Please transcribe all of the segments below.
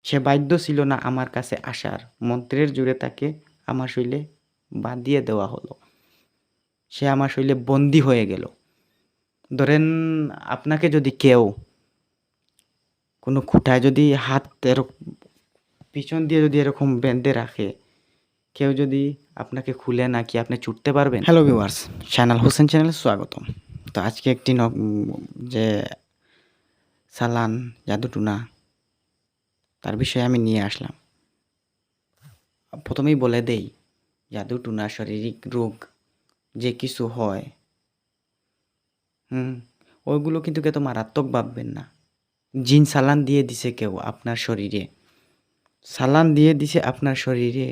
সে বাধ্য ছিল না আমার কাছে আসার। মন্ত্রের জোরে তাকে আমার শরীরে বাঁধিয়ে দেওয়া হলো। সে আমার শরীরে বন্দী হয়ে গেল। ধরেন আপনাকে যদি কেউ কোনো খুঁটায় যদি হাত পিছন দিয়ে যদি এরকম বেঁধে রাখে, কেউ যদি আপনাকে খুলে না কি আপনি ছুটতে পারবেন? হ্যালো ভিউয়ার্স, শায়নাল হোসেন চ্যানেলে স্বাগতম। তো আজকে একটি যে চালান জাদুটুনা তার বিষয়ে আমি নিয়ে আসলাম। প্রথমেই বলে দেই, জাদুটুনা শারীরিক রোগ যে কিছু হয়, ওইগুলো কিন্তু এত মারাত্মক ভাববেন না। জিন চালান দিয়ে দিছে কেউ আপনার শরীরে, চালান দিয়ে দিছে আপনার শরীরে,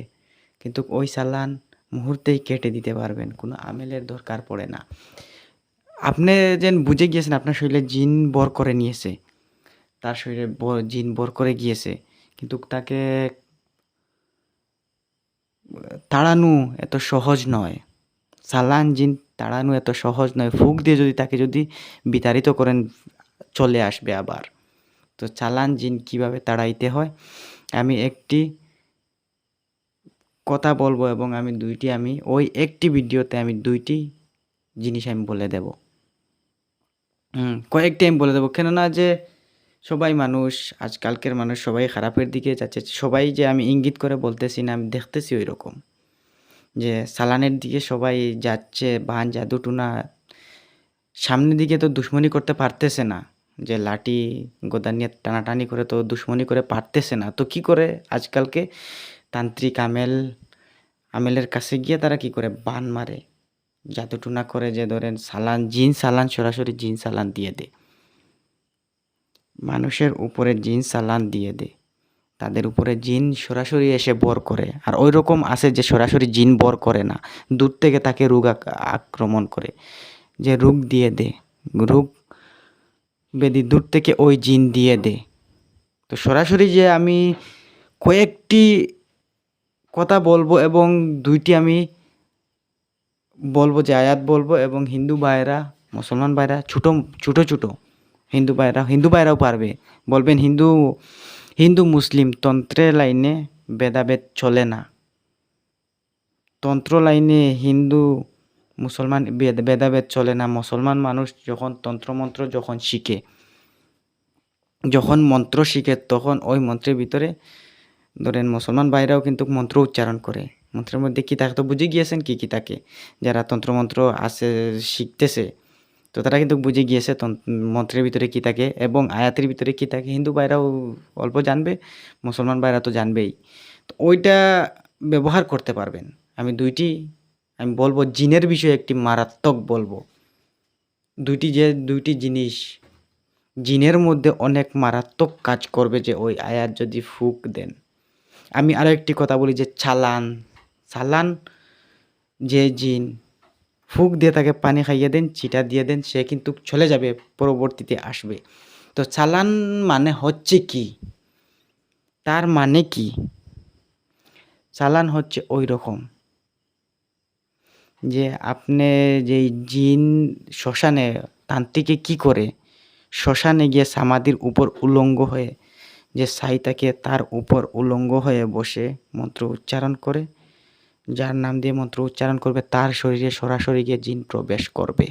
কিন্তু ওই চালান মুহূর্তেই কেটে দিতে পারবেন, কোনো আমেলের দরকার পড়ে না। আপনি যেন বুঝে গিয়েছেন আপনার শরীরে জিন বর করে নিয়েছে, তার শরীরে জিন বর করে গিয়েছে, কিন্তু তাকে তাড়ানো এত সহজ নয়। চালান জিন তাড়ানো এত সহজ নয়। ফুঁক দিয়ে যদি তাকে যদি বিতাড়িত করেন চলে আসবে আবার। তো চালান জিন কিভাবে তাড়াইতে হয় আমি একটি কথা বলবো, এবং আমি ওই একটি ভিডিওতে আমি 2টি জিনিস আমি বলে দেব। কয়েকটি আমি বলে দেবো, কেননা যে সবাই মানুষ, আজকালকের মানুষ সবাই খারাপের দিকে যাচ্ছে। সবাই যে আমি ইঙ্গিত করে বলতেছি না, আমি দেখতেছি ওই রকম যে চালানের দিকে সবাই যাচ্ছে। বান জাদুটুনা সামনের দিকে তো দুশ্মনী করতে পারতেছে না, যে লাঠি গোদা নিয়ে টানাটানি করে তো দুশ্মনী করে পারতেছে না। তো কি করে আজকালকে তান্ত্রিক আমেলের কাছে গিয়ে তারা কি করে বান মারে, জাদুটুনা করে, যে ধরেন জিন চালান সরাসরি জিন চালান দিয়ে দেয়, মানুষের উপরে জিন চালান দিয়ে দেয়, তাদের উপরে জিন সরাসরি এসে বর করে। আর ওই রকম আছে যে সরাসরি জিন বর করে না, দূর থেকে তাকে রোগ আক্রমণ করে, যে রোগ দিয়ে দেয়, রোগ ব্যাধি দূর থেকে ওই জিন দিয়ে দেয়। তো সরাসরি যে আমি কয়েকটি কথা বলবো এবং 2টি আমি বলবো, যে আয়াত বলবো, এবং হিন্দু ভাইয়েরা, মুসলমান ভাইয়েরা, ছোটো ছোটো হিন্দু ভাইয়েরাও পারবে। বলবেন হিন্দু মুসলিম তন্ত্রের লাইনে ভেদাভেদ চলে না। তন্ত্র লাইনে হিন্দু মুসলমান ভেদাভেদ চলে না। মুসলমান মানুষ যখন তন্ত্রমন্ত্র যখন শিখে, যখন মন্ত্র শিখে, তখন ওই মন্ত্রের ভিতরে ধরেন মুসলমান ভাইরাও কিন্তু মন্ত্র উচ্চারণ করে। মন্ত্রের মধ্যে কী থাকে তো বুঝে গিয়েছেন, কী থাকে। যারা তন্ত্রমন্ত্র আছে শিখতেছে, তো তারা কিন্তু বুঝে গিয়েছে মন্ত্রের ভিতরে কী থাকে এবং আয়াতের ভিতরে কী থাকে। হিন্দু ভাইরাও অল্প জানবে, মুসলমান ভাইরা তো জানবেই। তো ওইটা ব্যবহার করতে পারবেন। আমি বলবো জিনের বিষয়ে একটি মারাত্মক বলবো। 2টি জিনিস জিনের মধ্যে অনেক মারাত্মক কাজ করবে, যে ওই আয়াত যদি ফুঁক দেন। আমি আরও একটি কথা বলি, যে চালান যে জিন ফুঁক দিয়ে তাকে পানি খাইয়ে দেন, চিটা দিয়ে দেন, সে কিন্তু চলে যাবে, পরবর্তীতে আসবে। তো চালান মানে হচ্ছে কি, তার মানে কি? চালান হচ্ছে ওই রকম যে আপনি যেই জিন শ্মশানে তান্ত্রিকে কি করে, শ্মশানে গিয়ে সমাধির উপর উলঙ্গ হয়ে, যে ছাই থাকে তার উপর উলঙ্গ হয়ে বসে মন্ত্র উচ্চারণ করে, যার নাম দিয়ে মন্ত্র উচ্চারণ করবে তার শরীরে সরাসরি গিয়ে জিন প্রবেশ করবে।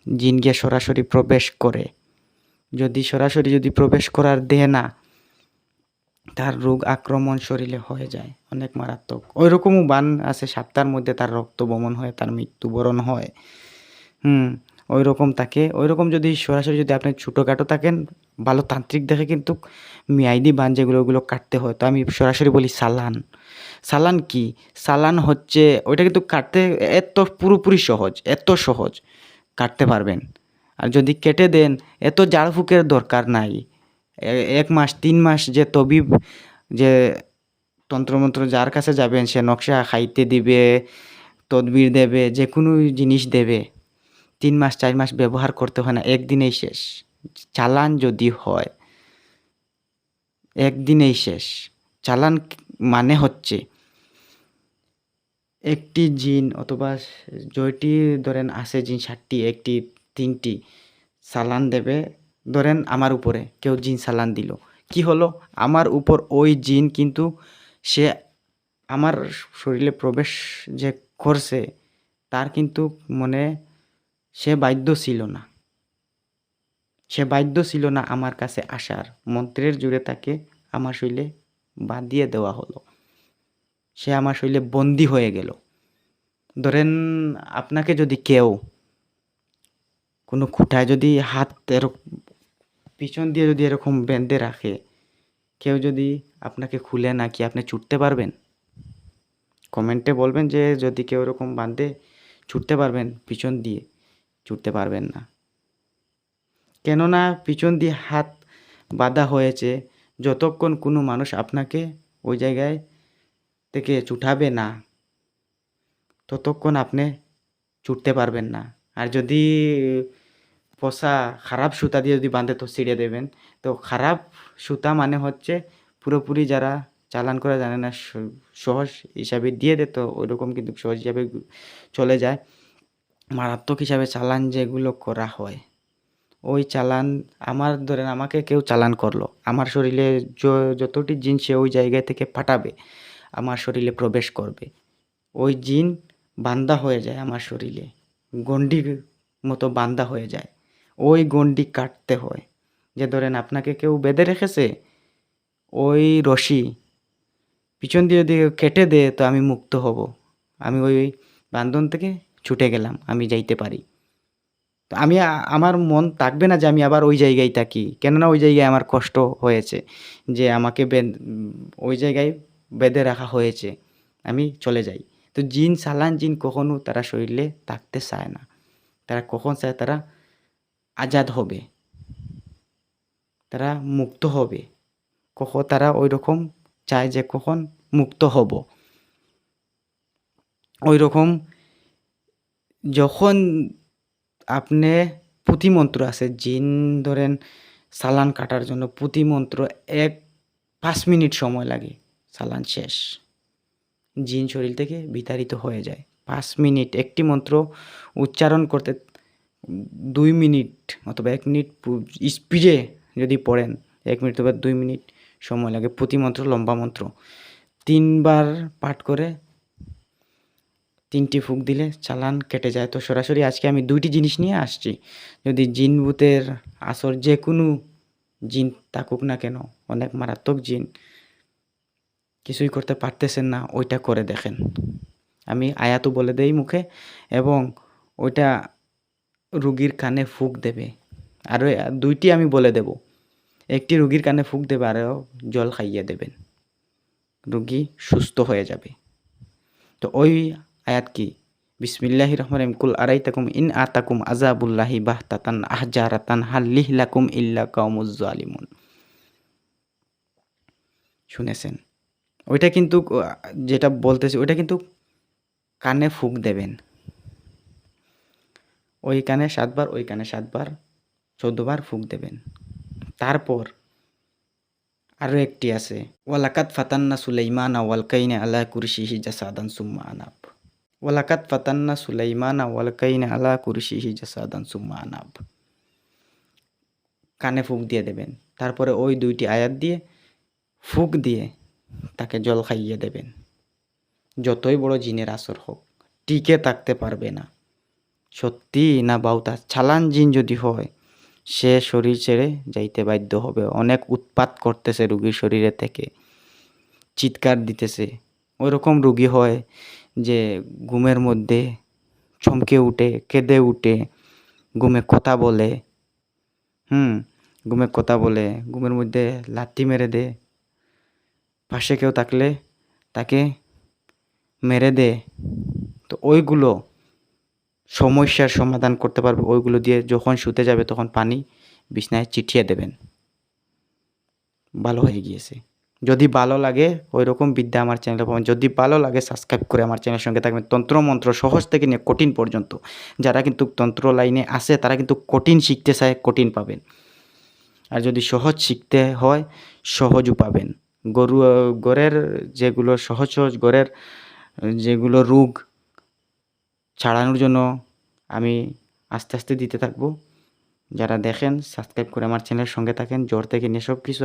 জিন গিয়ে সরাসরি প্রবেশ করে, যদি সরাসরি প্রবেশ করার দেয় না, তার রোগ আক্রমণ শরীরে হয়ে যায় অনেক মারাত্মক। ওই রকমও বান আছে, সপ্তাহের মধ্যে তার রক্ত বমন হয়, তার মৃত্যুবরণ হয়। ওই রকম থাকে। ওই রকম যদি সরাসরি যদি আপনি ছোটোখাটো থাকেন, ভালো তান্ত্রিক দেখে কিন্তু মিয়াইদি বান যেগুলো ওগুলো কাটতে হয়। তো আমি সরাসরি বলি চালান কি? চালান হচ্ছে ওইটা কিন্তু কাটতে পুরোপুরি সহজ, এত সহজ কাটতে পারবেন। আর যদি কেটে দেন, এত ঝাড়ফুঁকের দরকার নাই। 1 মাস 3 মাস যে তবিব, যে তন্ত্রমন্ত্র যার কাছে যাবেন, সে নকশা খাইতে দিবে, তদবির দেবে, যে কোনো জিনিস দেবে, 3 মাস 4 মাস ব্যবহার করতে হয় না, একদিনেই শেষ। চালান যদি হয় একদিনেই শেষ। চালান মানে হচ্ছে একটি জিন অথবা জয়টি ধরেন আছে জিন 7টি, 3টি চালান দেবে। ধরেন আমার উপরে কেউ জিন চালান দিল, কি হলো, আমার উপর ওই জিন কিন্তু সে আমার শরীরে প্রবেশ যে করছে তার কিন্তু মনে সে বাধ্য ছিল না, সে বাধ্য ছিল না আমার কাছে আসার। মন্ত্রের জোরে তাকে আমার শরীরে বাঁধিয়ে দেওয়া হলো, সে আমার শরীরে বন্দি হয়ে গেল। ধরেন আপনাকে যদি কেউ কোনো খুঁটায় যদি হাত পিছন দিয়ে যদি এরকম বেঁধে রাখে, কেউ যদি আপনাকে খুলে না কি আপনি ছুটতে পারবেন? কমেন্টে বলবেন যে যদি কেউ এরকম বাঁধে ছুটতে পারবেন পিছন দিয়ে? ছুটতে পারবেন না, কেননা পিছন দিয়ে হাত বাঁধা হয়েছে। যতক্ষণ কোনো মানুষ আপনাকে ওই জায়গায় থেকে ছুটাবে না ততক্ষণ আপনি ছুটতে পারবেন না। আর যদি পচা খারাপ সুতা দিয়ে যদি বাঁধে তো ছিঁড়ে দেবেন। তো খারাপ সুতা মানে হচ্ছে পুরোপুরি যারা চালান করা জানে না সহজ হিসাবে দিয়ে দে, তো ওইরকম কিন্তু সহজ হিসাবে চলে যায়। মারাত্মক হিসাবে চালান যেগুলো করা হয়, ওই চালান আমার ধরেন আমাকে কেউ চালান করলো, আমার শরীরে যতটি জিন সে ওই জায়গা থেকে পাঠাবে আমার শরীরে প্রবেশ করবে। ওই জিন বান্দা হয়ে যায় আমার শরীরে, গণ্ডির মতো বান্দা হয়ে যায়। ওই গণ্ডি কাটতে হয়। যে ধরেন আপনাকে কেউ বেঁধে রেখেছে, ওই রশি পিছন দিয়ে যদি কেটে দেয় তো আমি মুক্ত হব, আমি ওই বান্ধন থেকে ছুটে গেলাম, আমি যাইতে পারি। তো আমি আমার মন থাকবে না যে আমি আবার ওই জায়গায় থাকি, কেননা ওই জায়গায় আমার কষ্ট হয়েছে, যে আমাকে ওই জায়গায় বেঁধে রাখা হয়েছে, আমি চলে যাই। তো জিন সালান জিন কখনো তারা শরীরে থাকতে চায় না, তারা কখন চায় তারা আজাদ হবে, তারা মুক্ত হবে। কখন তারা ওই রকম চায় যে কখন মুক্ত হব। ওই রকম যখন আপনি পুঁথিমন্ত্র আছে জিন ধরেন চালান কাটার জন্য পুঁথিমন্ত্র 5 মিনিট সময় লাগে, চালান শেষ, জিন শরীর থেকে বিতাড়িত হয়ে যায়। 5 মিনিট একটি মন্ত্র উচ্চারণ করতে 2 মিনিট অথবা 1 মিনিট স্পিডে যদি পড়েন 1 মিনিট অথবা 2 মিনিট সময় লাগে। পুঁথিমন্ত্র লম্বা মন্ত্র 3 বার পাঠ করে 3টি ফুঁক দিলে চালান কেটে যায়। তো সরাসরি আজকে আমি 2টি জিনিস নিয়ে আসছি। যদি জিন ভূতের আসর যে কোনো জিন থাকুক না কেন, অনেক মারাত্মক জিন কিছুই করতে পারতেছেন না, ওইটা করে দেখেন। আমি আয়াতও বলে দেই মুখে, এবং ওইটা রুগীর কানে ফুঁক দেবে। আর 2টি আমি বলে দেব, একটি রুগীর কানে ফুঁক দেবে আর জল খাইয়ে দেবেন, রুগী সুস্থ হয়ে যাবে। তো ওই আয়াত কি? বিসমিল্লাহির রহমানির রহিম কুল আরাইতাকুম ইন আতাকুম আযাবুল্লাহি বাহতাতান আহজারাতান হাল লিহলাকুম ইল্লা কাউমুজ জালিমুন। শুনেছেন? ওইটা কিন্তু যেটা বলতেছি ওইটা কিন্তু কানে ফুঁক দেবেন। ওই কানে 7 বার, ওই কানে 7 বার, 14 বার ফুঁক দেবেন। তারপর আরও একটি আছে, ওয়ালাকাদ ফাতান্না সুলাইমানা ওয়ালকাইনা আলা কুরসিহি জাসাদান সুম্মা আনাব। ওয়ালাকাদ ফাতান্না সুলাইমানা ওয়ালকাইনা আলা কুরসিহি জাসাদান সুম্মা আনাব। কানে ফুঁক দিয়ে দেবেন। তারপরে ওই 2টি আয়াত দিয়ে ফুঁক দিয়ে তাকে জল খাইয়ে দেবেন। যতই বড় জিনের আসর হোক টিকে থাকতে পারবে না। সত্যি না বাউতা চালান জিন যদি হয় সে শরীর ছেড়ে যাইতে বাধ্য হবে। অনেক উৎপাত করতেছে রুগীর শরীরে থেকে, চিৎকার দিতেছে। ওই রকম রুগী হয় যে ঘুমের মধ্যে চমকে উঠে, কেঁদে উঠে, ঘুমে কথা বলে, ঘুমে কথা বলে, ঘুমের মধ্যে লাথি মেরে দেয়, পাশে কেউ থাকলে তাকে মেরে দেয়। তো ওইগুলো সমস্যার সমাধান করতে পারবে। ওইগুলো দিয়ে যখন শুতে যাবে তখন পানি বিছনায় ছিটিয়ে দেবেন, ভালো হয়ে গিয়েছে। যদি ভালো লাগে ওই রকম বিদ্যা আমার চ্যানেলে পাবেন। যদি ভালো লাগে সাবস্ক্রাইব করে আমার চ্যানেলের সঙ্গে থাকবেন। তন্ত্রমন্ত্র সহজ থেকে নিয়ে কঠিন পর্যন্ত, যারা কিন্তু তন্ত্র লাইনে আসে তারা কিন্তু কঠিন শিখতে চায়, কঠিন পাবেন। আর যদি সহজ শিখতে হয় সহজও পাবেন। গড়ের যেগুলো সহজ সহজ গড়ের যেগুলো রোগ ছাড়ানোর জন্য আমি আস্তে আস্তে দিতে থাকবো। যারা দেখেন সাবস্ক্রাইব করে আমার চ্যানেলের সঙ্গে থাকেন, জ্বর থেকে নিয়ে সব কিছু